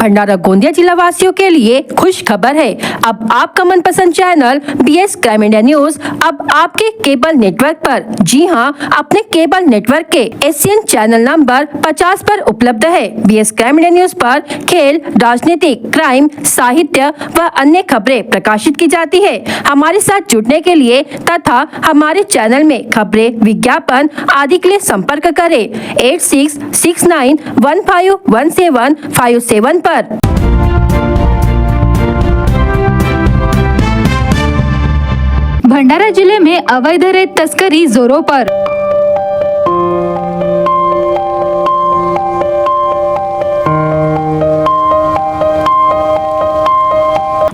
भंडारा गोंदिया जिला वासियों के लिए खुश खबर है। अब आपका मनपसंद channel BS crime India news अब आपके केबल नेटवर्क पर, जी हां, अपने केबल नेटवर्क के एशियन चैनल नंबर 50 पर उपलब्ध है। BS क्राइम इंडिया न्यूज पर खेल, राजनीतिक, क्राइम, साहित्य व अन्य खबरें प्रकाशित की जाती है। हमारे साथ जुड़ने के लिए तथा हमारे चैनल में खबरें, विज्ञापन आदि के लिए संपर्क करें 8669151757 पर। भंडारा जिले में अवैध रेत तस्करी जोरों पर।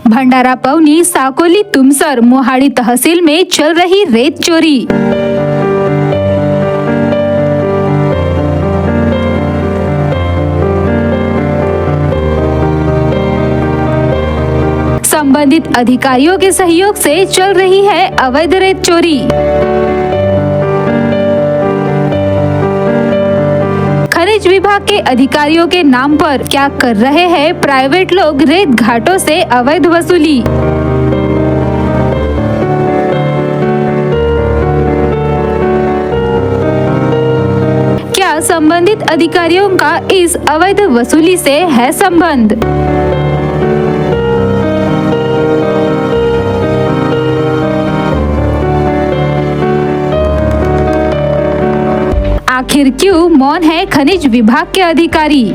भंडारा पवनी, साकोली, तुमसर, मोहाड़ी तहसील में चल रही रेत चोरी। संबंधित अधिकारियों के सहयोग से चल रही है अवैध रेत चोरी। खनिज विभाग के अधिकारियों के नाम पर क्या कर रहे हैं प्राइवेट लोग रेत घाटों से अवैध वसूली। क्या संबंधित अधिकारियों का इस अवैध वसूली से है संबंध? आखिर क्यों मौन है खनिज विभाग के अधिकारी?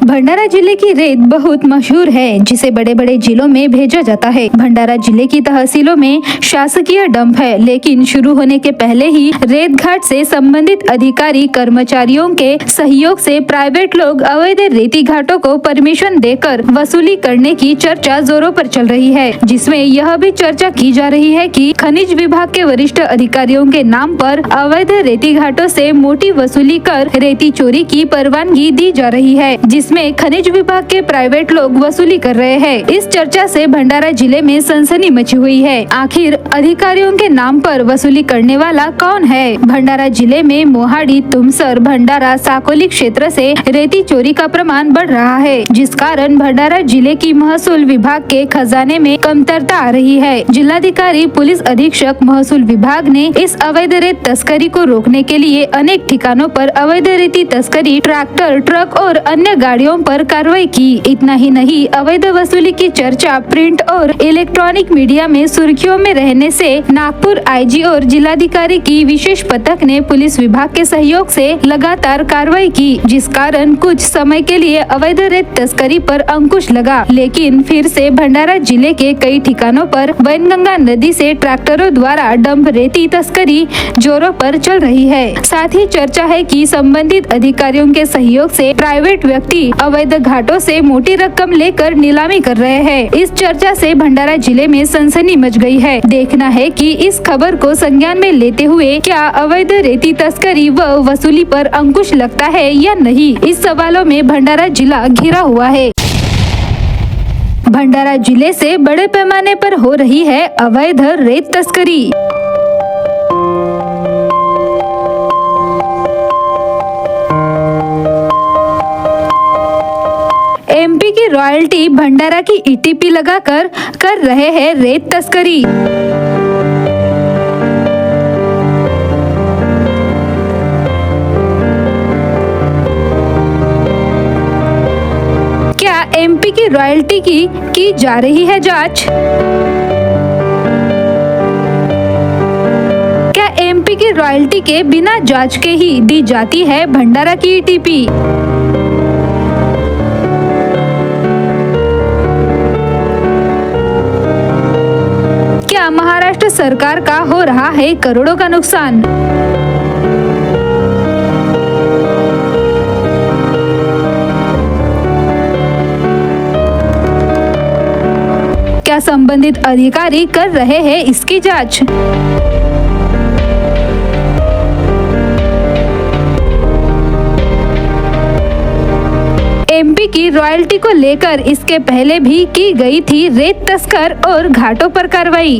भंडारा जिले की रेत बहुत मशहूर है, जिसे बड़े बड़े जिलों में भेजा जाता है। भंडारा जिले की तहसीलों में शासकीय डंप है, लेकिन शुरू होने के पहले ही रेत घाट से संबंधित अधिकारी कर्मचारियों के सहयोग से प्राइवेट लोग अवैध रेती घाटों को परमिशन देकर वसूली करने की चर्चा जोरों पर चल रही है, जिसमें यह भी चर्चा की जा रही है कि खनिज विभाग के वरिष्ठ अधिकारियों के नाम पर अवैध रेती घाटों से मोटी वसूली कर रेती चोरी की परवानगी दी जा रही है, जिसमें खनिज विभाग के प्राइवेट लोग वसूली कर रहे हैं। इस चर्चा से भंडारा जिले में सनसनी मची हुई है। आखिर अधिकारियों के नाम पर वसूली करने वाला कौन है? भंडारा जिले में मोहाड़ी, तुमसर, भंडारा, साकोली क्षेत्र से रेती चोरी का प्रमाण बढ़ रहा है, जिस कारण भंडारा जिले की महसूल विभाग के खजाने में कमतरता आ रही है। जिलाधिकारी, पुलिस अधीक्षक, महसूल विभाग ने इस अवैध रेत तस्करी को रोकने के लिए अनेक ठिकानों पर अवैध रेती तस्करी, ट्रैक्टर, ट्रक और अन्य गाड़ियों पर कार्रवाई की। इतना ही नहीं, अवैध वसूली की चर्चा प्रिंट और इलेक्ट्रॉनिक मीडिया में सुर्खियों में रहने से नागपुर IG और जिलाधिकारी की विशेष पथक ने पुलिस विभाग के सहयोग से लगातार कार्रवाई की, जिस कारण कुछ समय के लिए अवैध रेत तस्करी पर अंकुश लगा। लेकिन फिर से भंडारा जिले के कई ठिकानों पर वैनगंगा नदी से ट्रैक्टरों द्वारा डंप रेती तस्करी जोरों पर चल रही है। साथ ही चर्चा है कि संबंधित अधिकारियों के सहयोग से प्राइवेट व्यक्ति अवैध घाटों से मोटी रकम लेकर नीलामी कर रहे हैं। इस चर्चा से भंडारा जिले में सनसनी मच गई है। देखना है कि इस खबर को संज्ञान में लेते हुए क्या अवैध रेती तस्करी व वसूली पर अंकुश लगता है या नहीं। इस सवालों में भंडारा जिला घिरा हुआ है। भंडारा जिले से बड़े पैमाने पर हो रही है अवैध रेत तस्करी। MP की रॉयल्टी भंडारा की ETP लगाकर कर रहे हैं रेत तस्करी। क्या MP की रॉयल्टी की जा रही है जांच? क्या MP की रॉयल्टी के बिना जांच के ही दी जाती है भंडारा की ETP? महाराष्ट्र सरकार का हो रहा है करोड़ों का नुकसान। क्या संबंधित अधिकारी कर रहे हैं इसकी जांच? MP की रॉयल्टी को लेकर इसके पहले भी की गई थी रेत तस्कर और घाटों पर कार्रवाई।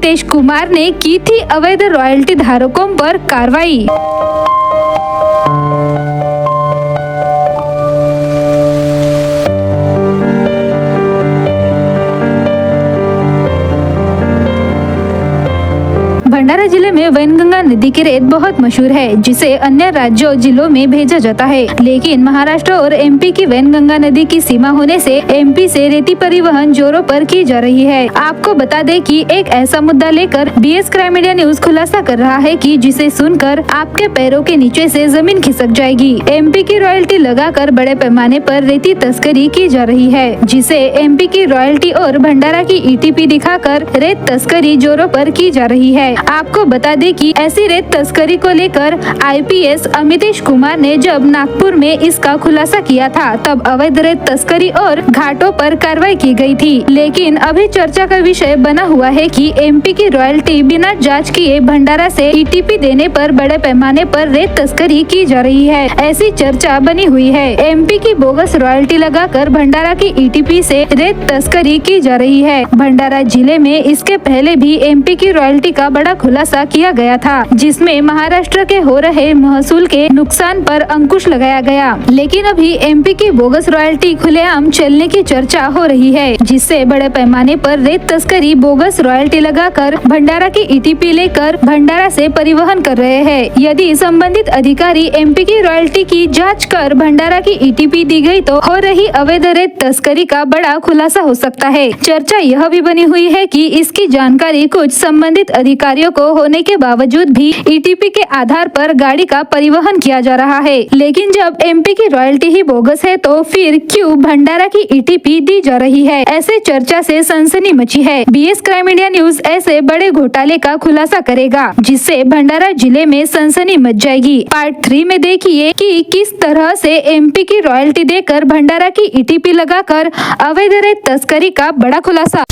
अमितेश कुमार ने की थी अवैध रॉयल्टी धारकों पर कार्रवाई। भंडारा जिले में वैनगंगा नदी की रेत बहुत मशहूर है, जिसे अन्य राज्यों जिलों में भेजा जाता है। लेकिन महाराष्ट्र और एमपी की वैनगंगा नदी की सीमा होने से एमपी से रेती परिवहन जोरों पर की जा रही है। आपको बता दें कि एक ऐसा मुद्दा लेकर बीएस क्राइम मीडिया न्यूज खुलासा कर रहा है कि जिसे सुनकर आपके पैरों के नीचे से जमीन खिसक जाएगी। एमपी की रॉयल्टी लगाकर बड़े पैमाने पर रेती तस्करी की जा रही है, जिसे एमपी की रॉयल्टी और भंडारा की ईटीपी दिखाकर रेत तस्करी जोरों पर की जा रही है। आपको बता दें कि ऐसी रेत तस्करी को लेकर आईपीएस अमितेश कुमार ने जब नागपुर में इसका खुलासा किया था, तब अवैध रेत तस्करी और घाटों पर कार्रवाई की गई थी। लेकिन अभी चर्चा का विषय बना हुआ है कि एमपी की रॉयल्टी बिना जांच किए भंडारा से ईटीपी देने पर बड़े पैमाने पर रेत तस्करी की जा रही है। ऐसी चर्चा बनी हुई है। एमपी की बोगस रॉयल्टी लगाकर भंडारा की ईटीपी से रेत तस्करी की जा रही है। भंडारा जिले में इसके पहले भी एमपी की रॉयल्टी का बड़ा खुलासा किया गया था, जिसमें महाराष्ट्र के हो रहे महसूल के नुकसान पर अंकुश लगाया गया। लेकिन अभी एमपी की बोगस रॉयल्टी खुलेआम चलने की चर्चा हो रही है, जिससे बड़े पैमाने पर रेत तस्करी बोगस रॉयल्टी लगाकर भंडारा की ईटीपी लेकर भंडारा से परिवहन कर रहे हैं। यदि संबंधित अधिकारी एमपी की रॉयल्टी की जांच कर भंडारा की ईटीपी दी गई तो हो रही अवैध रेत तस्करी का बड़ा खुलासा हो सकता है। चर्चा यह भी बनी हुई है कि इसकी जानकारी कुछ संबंधित अधिकारियों को होने के बावजूद भी ईटीपी के आधार पर गाड़ी का परिवहन किया जा रहा है। लेकिन जब एमपी की रॉयल्टी ही बोगस है तो फिर क्यों भंडारा की ईटीपी दी जा रही है? ऐसे चर्चा से सनसनी मची है। बीएस क्राइम मीडिया न्यूज ऐसे बड़े घोटाले का खुलासा करेगा, जिससे भंडारा जिले में सनसनी मच जाएगी। पार्ट 3 में देखिए कि किस तरह से एमपी की रॉयल्टी देकर भंडारा की ईटीपी लगाकर अवैध रेत तस्करी का बड़ा खुलासा।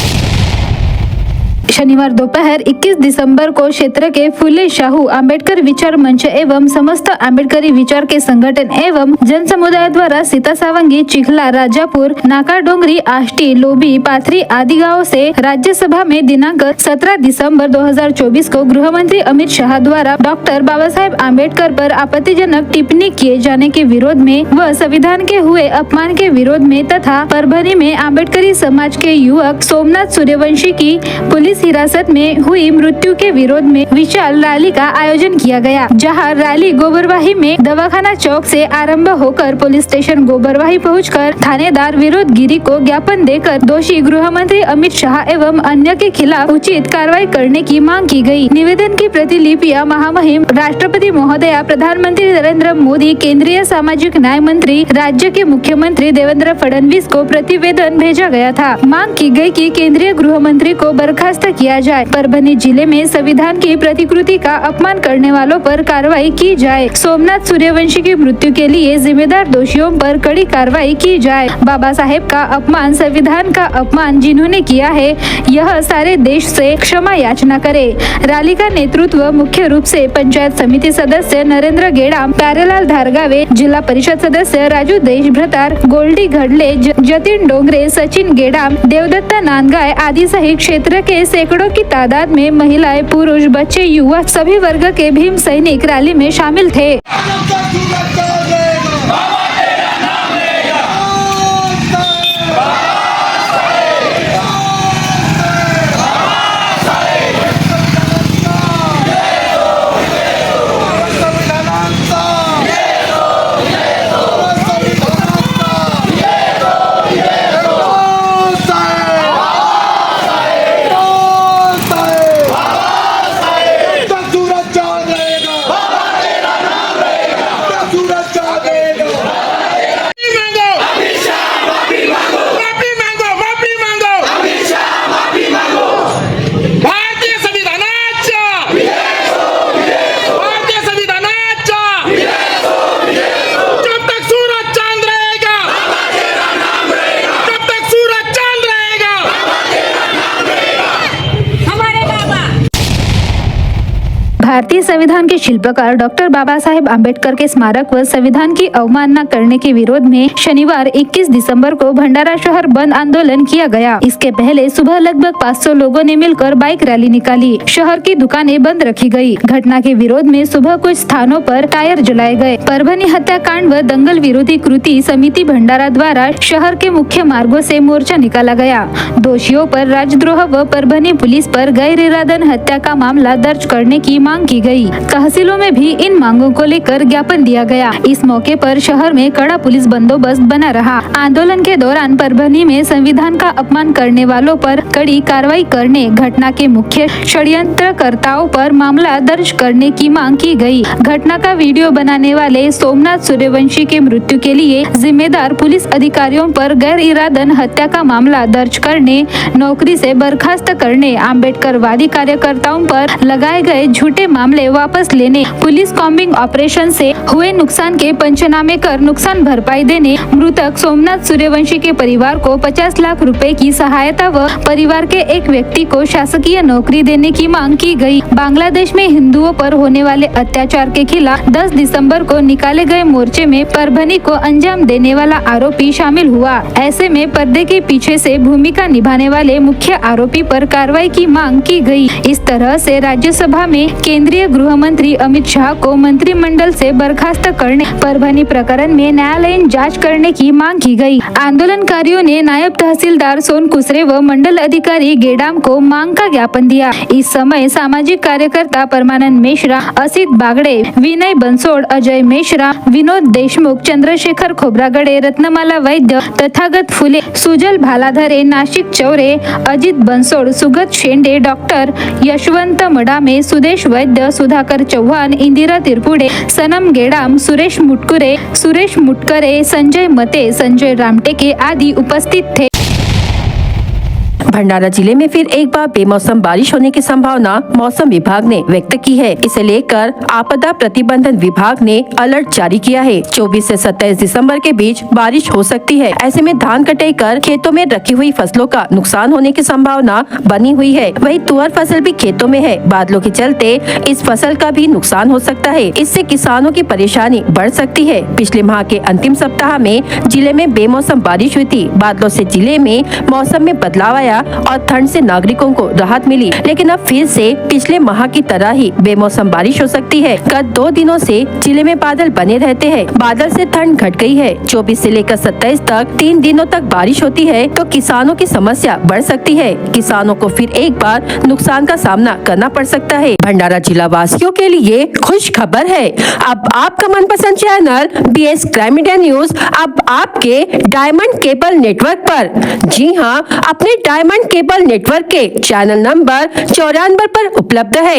शनिवार दोपहर 21 दिसंबर को क्षेत्र के फुले शाहू अंबेडकर विचार मंच एवं समस्त आम्बेडकरी विचार के संगठन एवं जन समुदाय द्वारा सीता सावंगी, चिखला, राजापुर, नाका डोंगरी, आष्टी, लोबी, पाथरी आदि गाँव से राज्यसभा में दिनांक 17 दिसंबर 2024 को गृह मंत्री अमित शाह द्वारा डॉक्टर बाबा साहेब आम्बेडकर पर आपत्तिजनक टिप्पणी किए जाने के विरोध में व संविधान के हुए अपमान के विरोध में तथा परभणी में आम्बेडकरी समाज के युवक सोमनाथ सूर्यवंशी की पुलिस हिरासत में हुई मृत्यु के विरोध में विशाल रैली का आयोजन किया गया, जहां रैली गोबरवाही में दवाखाना चौक से आरंभ होकर पुलिस स्टेशन गोबरवाही पहुंचकर थानेदार विरोध गिरी को ज्ञापन देकर दोषी गृह मंत्री अमित शाह एवं अन्य के खिलाफ उचित कार्रवाई करने की मांग की गई। निवेदन की प्रतिलिपियां महामहिम राष्ट्रपति महोदया, प्रधानमंत्री नरेंद्र मोदी, केंद्रीय सामाजिक न्याय मंत्री, राज्य के मुख्यमंत्री देवेंद्र फडणवीस को प्रतिवेदन भेजा गया था। मांग की गई कि केंद्रीय गृह मंत्री को बर्खास्त किया जाए। परभणी जिले में संविधान की प्रतिकृति का अपमान करने वालों पर कार्रवाई की जाए। सोमनाथ सूर्यवंशी की मृत्यु के लिए जिम्मेदार दोषियों पर कड़ी कार्रवाई की जाए। बाबा साहेब का अपमान, संविधान का अपमान जिन्होंने किया है, यह सारे देश से क्षमा याचना करे। रैली का नेतृत्व मुख्य रूप से पंचायत समिति सदस्य नरेंद्र गेडाम, प्यारेलाल धारगावे, जिला परिषद सदस्य राजू देशभ्रतार, गोल्डी घडले, जतिन डोंगरे, सचिन गेडाम, देवदत्ता नांदगाय आदि सहित क्षेत्र के सैकड़ों की तादाद में महिलाएं, पुरुष, बच्चे, युवा सभी वर्ग के भीम सैनिक रैली में शामिल थे। भारतीय संविधान के शिल्पकार डॉक्टर बाबा साहेब आम्बेडकर के स्मारक व संविधान की अवमानना करने के विरोध में शनिवार 21 दिसंबर को भंडारा शहर बंद आंदोलन किया गया। इसके पहले सुबह लगभग 500 लोगों ने मिलकर बाइक रैली निकाली। शहर की दुकानें बंद रखी गयी। घटना के विरोध में सुबह कुछ स्थानों पर टायर जलाए गए। परभनी हत्याकांड व दंगल विरोधी कृति समिति भंडारा द्वारा शहर के मुख्य मार्गों से मोर्चा निकाला गया। दोषियों पर राजद्रोह व परभनी पुलिस पर गैर इरादन हत्या का मामला दर्ज करने की मांग की गई। तहसीलों में भी इन मांगों को लेकर ज्ञापन दिया गया। इस मौके पर शहर में कड़ा पुलिस बंदोबस्त बना रहा। आंदोलन के दौरान परभनी में संविधान का अपमान करने वालों पर कड़ी कार्रवाई करने, घटना के मुख्य षड्यंत्रकर्ताओं पर मामला दर्ज करने की मांग की गई। घटना का वीडियो बनाने वाले सोमनाथ सूर्यवंशी के मृत्यु के लिए जिम्मेदार पुलिस अधिकारियों पर गैर इरादन हत्या का मामला दर्ज करने, नौकरी से बर्खास्त करने, आम्बेडकरवादी कार्यकर्ताओं पर लगाए गए झूठे मामले वापस लेने, पुलिस कॉम्बिंग ऑपरेशन से हुए नुकसान के पंचनामे कर नुकसान भरपाई देने, मृतक सोमनाथ सूर्यवंशी के परिवार को 50 लाख रुपए की सहायता व परिवार के एक व्यक्ति को शासकीय नौकरी देने की मांग की गई। बांग्लादेश में हिंदुओं पर होने वाले अत्याचार के खिलाफ 10 दिसंबर को निकाले गए मोर्चे में परभनी को अंजाम देने वाला आरोपी शामिल हुआ। ऐसे में पर्दे के पीछे से भूमिका निभाने वाले मुख्य आरोपी पर कार्रवाई की मांग की गई। इस तरह से राज्यसभा में केंद्रीय गृह मंत्री अमित शाह को मंत्रिमंडल से बर्खास्त करने, परभनी प्रकरण में न्यायालयीन जांच करने की मांग की गई। आंदोलनकारियों ने नायब तहसीलदार सोन कुसरे व मंडल अधिकारी गेडाम को मांग का ज्ञापन दिया। इस समय सामाजिक कार्यकर्ता परमानंद मिश्रा, असित बागड़े, विनय बंसोड़, अजय मिश्रा, विनोद देशमुख, चंद्रशेखर खोब्रागडे, रत्नमाला वैद्य, तथागत फुले, सुजल भालाधरे, नाशिक चौरे, अजित बंसोड़, सुगत शेंडे, डॉक्टर यशवंत मडामे, सुदेश वैद्य, सुधाकर चौहान, इंदिरा तिरपुडे, सनम गेडाम, सुरेश मुटकरे, संजय मते, संजय रामटेके आदि उपस्थित थे। भंडारा जिले में फिर एक बार बेमौसम बारिश होने की संभावना मौसम विभाग ने व्यक्त की है। इसे लेकर आपदा प्रतिबंधन विभाग ने अलर्ट जारी किया है। 24 से 27 दिसंबर के बीच बारिश हो सकती है। ऐसे में धान कटाई कर खेतों में रखी हुई फसलों का नुकसान होने की संभावना बनी हुई है। वहीं तुअर फसल भी खेतों में है। बादलों के चलते इस फसल का भी नुकसान हो सकता है। इससे किसानों की परेशानी बढ़ सकती है। पिछले माह के अंतिम सप्ताह में जिले में बेमौसम बारिश हुई थी। बादलों से जिले में मौसम में बदलाव आया और ठंड से नागरिकों को राहत मिली। लेकिन अब फिर से पिछले माह की तरह ही बेमौसम बारिश हो सकती है। गत 2 दिनों से जिले में बादल बने रहते हैं। बादल से ठंड घट गई है। 24 से लेकर 27 तक 3 दिनों तक बारिश होती है तो किसानों की समस्या बढ़ सकती है। किसानों को फिर एक बार नुकसान का सामना करना पड़ सकता है। भंडारा जिला वासियों के लिए खुश खबर है। अब आपका मनपसंद channel BS crime media news अब आपके डायमंड केबल नेटवर्क पर, जी हाँ, अपने डायमंड केबल नेटवर्क के चैनल नंबर 94 पर उपलब्ध है।